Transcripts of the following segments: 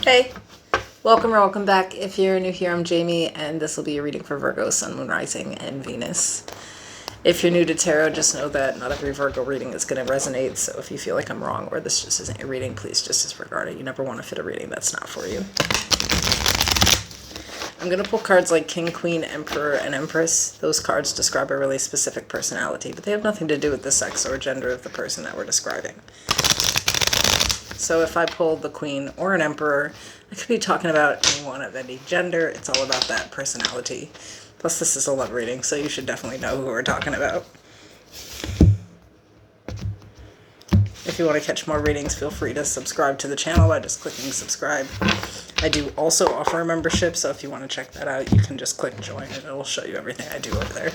Hey, welcome or welcome back. If you're new here, I'm Jamie, and this will be a reading for Virgo, Sun, Moon, Rising, and Venus. If you're new to tarot, just know that not every Virgo reading is going to resonate, so if you feel like I'm wrong or this just isn't your reading, please just disregard it. You never want to fit a reading that's not for you. I'm going to pull cards like King, Queen, Emperor, and Empress. Those cards describe a really specific personality, but they have nothing to do with the sex or gender of the person that we're describing. So if I pulled the Queen or an Emperor, I could be talking about anyone of any gender. It's all about that personality. Plus, this is a love reading, so you should definitely know who we're talking about. If you want to catch more readings, feel free to subscribe to the channel by just clicking subscribe. I do also offer a membership, so if you want to check that out, you can just click join and it'll show you everything I do over there.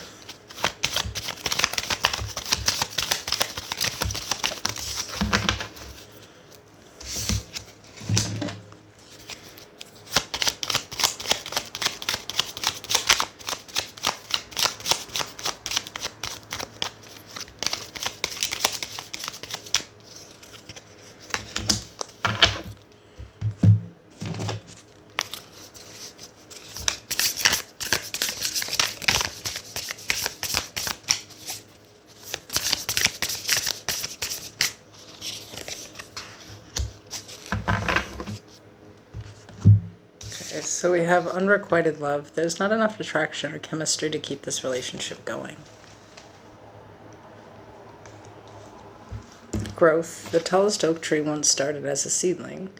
So we have unrequited love. There's not enough attraction or chemistry to keep this relationship going. Growth. The tallest oak tree once started as a seedling.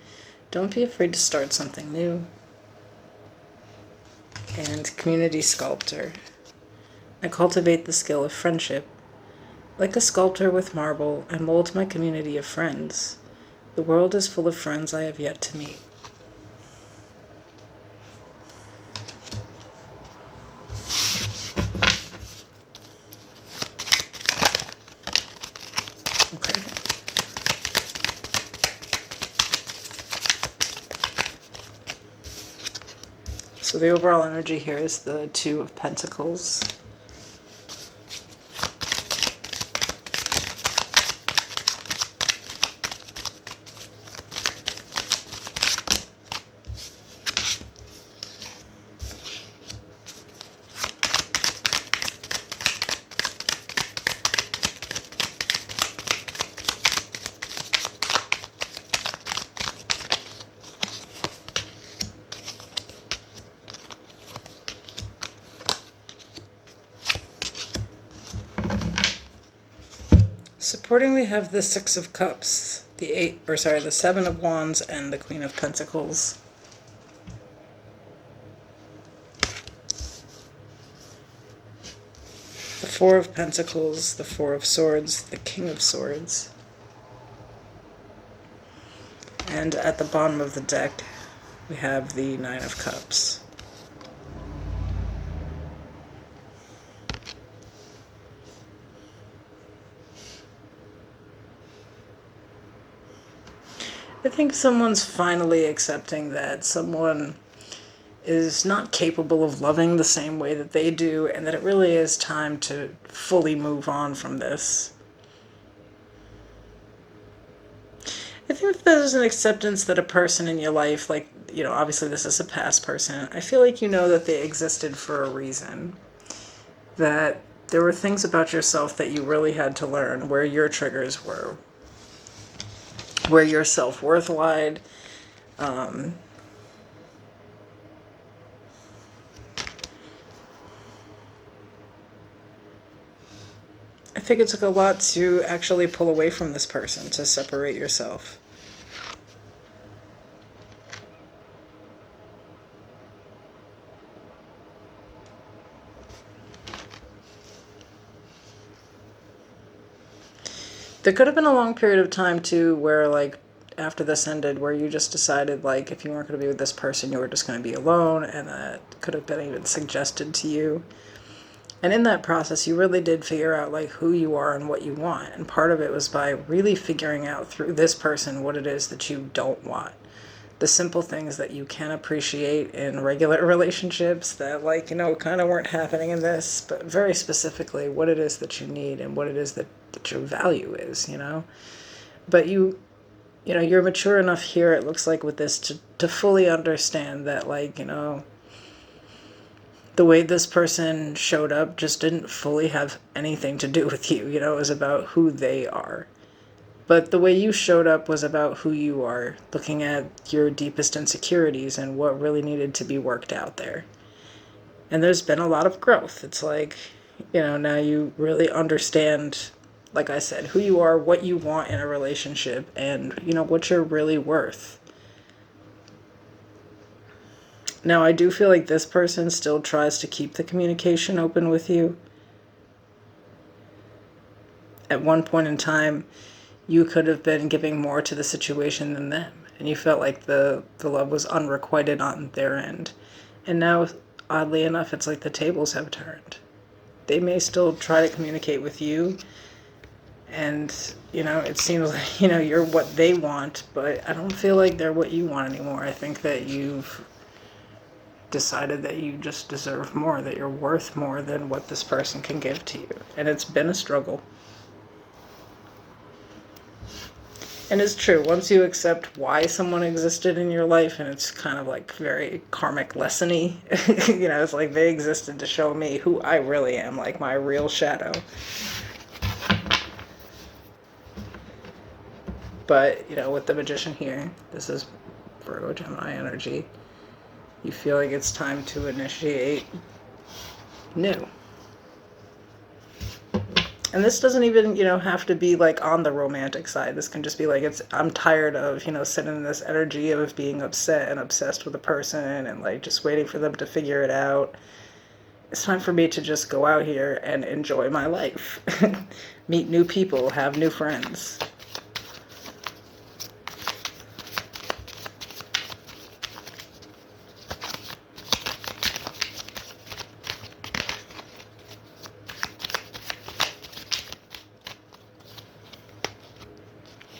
Don't be afraid to start something new. And community sculptor. I cultivate the skill of friendship. Like a sculptor with marble, I mold my community of friends. The world is full of friends I have yet to meet. Okay. So the overall energy here is the Two of Pentacles. Supporting, we have the Six of Cups, the Seven of Wands, and the Queen of Pentacles. The Four of Pentacles, the Four of Swords, the King of Swords. And at the bottom of the deck, we have the Nine of Cups. I think someone's finally accepting that someone is not capable of loving the same way that they do, and that it really is time to fully move on from this. I think that there's an acceptance that a person in your life, like, obviously this is a past person, I feel like you know that they existed for a reason. That there were things about yourself that you really had to learn, where your triggers were, where your self-worth lied. I think it took a lot to actually pull away from this person, to separate yourself. There could have been a long period of time, too, where, like, after this ended, where you just decided, like, if you weren't going to be with this person, you were just going to be alone, and that could have been even suggested to you. And in that process, you really did figure out, like, who you are and what you want. And part of it was by really figuring out through this person what it is that you don't want. The simple things that you can appreciate in regular relationships that, like, kind of weren't happening in this, but very specifically what it is that you need and what it is that your value is, But you you know, you're mature enough here, it looks like, with this to fully understand that, like, you know, the way this person showed up just didn't fully have anything to do with you. You know, it was about who they are. But the way you showed up was about who you are, looking at your deepest insecurities and what really needed to be worked out there. And there's been a lot of growth. It's like, you know, now you really understand, like I said, who you are, what you want in a relationship, and, you know, what you're really worth. Now, I do feel like this person still tries to keep the communication open with you. At one point in time, you could have been giving more to the situation than them, and you felt like the love was unrequited on their end. And now, oddly enough, it's like the tables have turned. They may still try to communicate with you, and, you know, it seems like, you know, you're what they want, but I don't feel like they're what you want anymore. I think that you've decided that you just deserve more, that you're worth more than what this person can give to you. And it's been a struggle. And it's true, once you accept why someone existed in your life, and it's kind of like very karmic lesson-y, you know, it's like they existed to show me who I really am, like my real shadow. But, you know, with the Magician here, this is Virgo, Gemini energy, you feel like it's time to initiate new. And this doesn't even, you know, have to be like on the romantic side. This can just be like, I'm tired of, you know, sitting in this energy of being upset and obsessed with a person and like just waiting for them to figure it out. It's time for me to just go out here and enjoy my life. Meet new people, have new friends.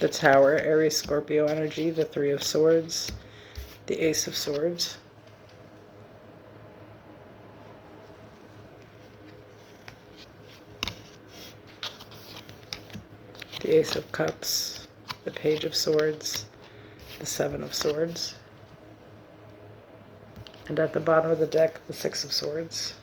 The Tower, Aries, Scorpio energy, the Three of Swords, the Ace of Swords. The Ace of Cups, the Page of Swords, the Seven of Swords. And at the bottom of the deck, the Six of Swords.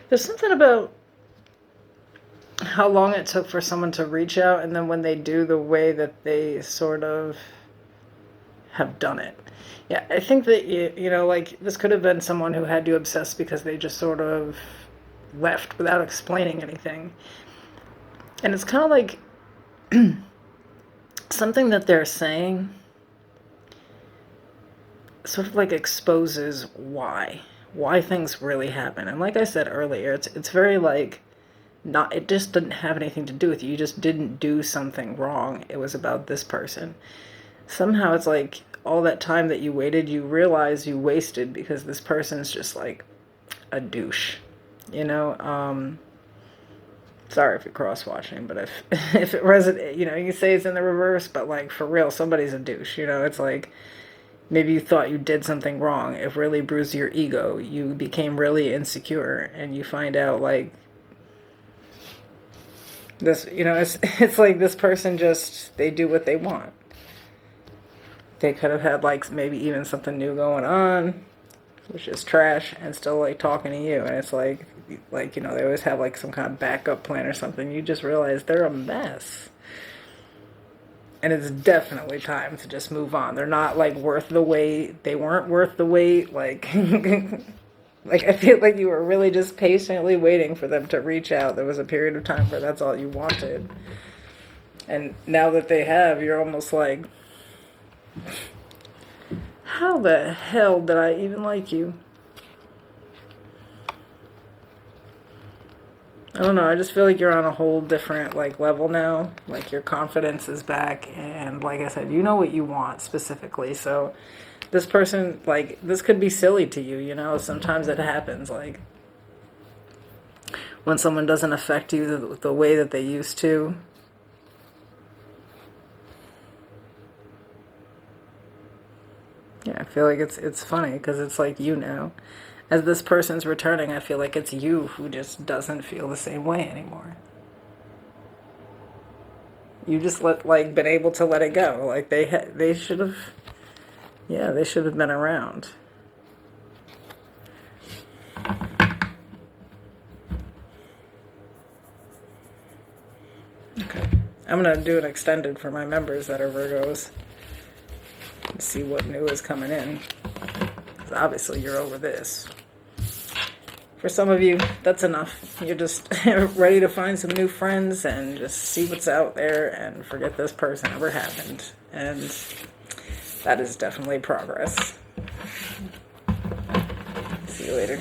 There's something about how long it took for someone to reach out, and then when they do, the way that they sort of have done it. Yeah, I think that, you know, like, this could have been someone who had you obsessed because they just sort of left without explaining anything. And it's kind of like something that they're saying sort of like exposes why things really happen. And like I said earlier, it's very like, not, it just didn't have anything to do with you. You just didn't do something wrong. It was about this person. Somehow it's like all that time that you waited, you realize you wasted because this person's just like a douche. You know, sorry if you're cross-watching, but if it resonates, you know, you say it's in the reverse, but like for real, somebody's a douche. You know, it's like, maybe you thought you did something wrong. It really bruised your ego. You became really insecure, and you find out like this, you know, it's like this person just, they do what they want. They could have had like maybe even something new going on, which is trash, and still like talking to you. And it's like, you know, they always have like some kind of backup plan or something. You just realize they're a mess. And it's definitely time to just move on. They're not like worth the wait. They weren't worth the wait. Like, like I feel like you were really just patiently waiting for them to reach out. There was a period of time where that's all you wanted. And now that they have, you're almost like, how the hell did I even like you? I don't know, I just feel like you're on a whole different like level now. Like your confidence is back, and like I said, you know what you want specifically. So this person, like, this could be silly to you, you know? Sometimes it happens, like when someone doesn't affect you the way that they used to. Yeah, I feel like it's funny because it's like, you know, as this person's returning, I feel like it's you who just doesn't feel the same way anymore. You just been able to let it go. Like they should have, yeah, they should have been around. Okay, I'm gonna do an extended for my members that are Virgos and see what new is coming in. 'Cause obviously, you're over this. For some of you, that's enough. You're just ready to find some new friends and just see what's out there and forget this person ever happened. And that is definitely progress. See you later.